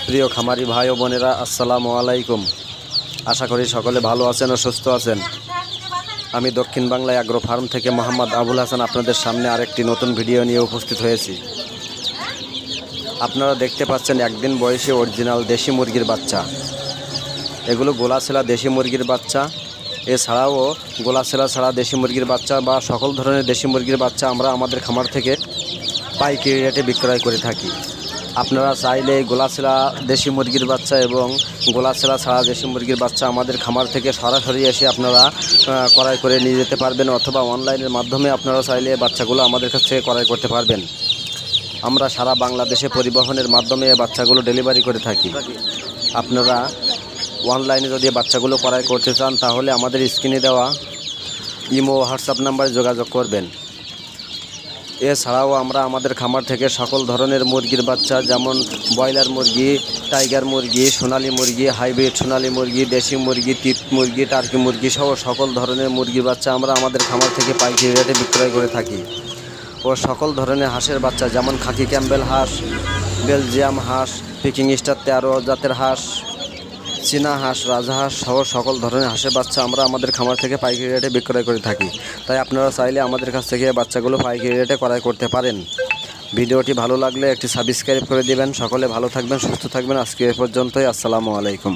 প্রিয় খামারি ভাই ও বোনেরা, আসসালামু আলাইকুম। আশা করি সকলে ভালো আছেন ও সুস্থ আছেন। আমি দক্ষিণ বাংলায় অ্যাগ্রো ফার্ম থেকে মোহাম্মদ আবুল হাসান আপনাদের সামনে আরেকটি নতুন ভিডিও নিয়ে উপস্থিত হয়েছি। আপনারা দেখতে পাচ্ছেন একদিন বয়সী অরিজিনাল দেশি মুরগির বাচ্চা। এগুলো গোলাছেলা দেশি মুরগির বাচ্চা। এছাড়াও গোলাছেলা ছাড়া দেশি মুরগির বাচ্চা বা সকল ধরনের দেশি মুরগির বাচ্চা আমরা আমাদের খামার থেকে পাইকারি রেটে বিক্রয় করে থাকি। আপনারা চাইলে গোলাছেলা দেশি মুরগির বাচ্চা এবং গোলাছেলা ছাড়া দেশি মুরগির বাচ্চা আমাদের খামার থেকে সরাসরি এসে আপনারা ক্রয় করে নিয়ে যেতে পারবেন, অথবা অনলাইনের মাধ্যমে আপনারা চাইলে বাচ্চাগুলো আমাদের কাছ থেকে ক্রয় করতে পারবেন। আমরা সারা বাংলাদেশে পরিবহনের মাধ্যমে বাচ্চাগুলো ডেলিভারি করে থাকি। আপনারা অনলাইনে যদি বাচ্চাগুলো ক্রয় করতে চান তাহলে আমাদের স্ক্রিনে দেওয়া ইমো হোয়াটসঅ্যাপ নাম্বারে যোগাযোগ করবেন। এছাড়াও আমরা আমাদের খামার থেকে সকল ধরনের মুরগির বাচ্চা, যেমন ব্রয়লার মুরগি, টাইগার মুরগি, সোনালী মুরগি, হাইব্রিড সোনালী মুরগি, দেশি মুরগি, টিপ মুরগি, টার্কি মুরগি সহ সকল ধরনের মুরগির বাচ্চা আমরা আমাদের খামার থেকে পাইকারি রেটে বিক্রয় করে থাকি। ও সকল ধরনের হাঁসের বাচ্চা, যেমন খাকি ক্যাম্বেল হাঁস, বেলজিয়াম হাঁস, পিকিং স্টার 13 জাতের হাঁস, চীনা হাঁস, রাজহাঁস সহ সকল ধরনের হাঁসের বাচ্চা আমরা আমাদের খামার থেকে পাইকারি রেটে বিক্রয় করে থাকি। তাই আপনারা চাইলে আমাদের কাছ থেকে বাচ্চাগুলো পাইকারি রেটে ক্রয় করতে পারেন। ভিডিওটি ভালো লাগলে একটি সাবস্ক্রাইব করে দিবেন। সকলে ভালো থাকবেন, সুস্থ থাকবেন। আজকে এ পর্যন্তই। আসসালামু আলাইকুম।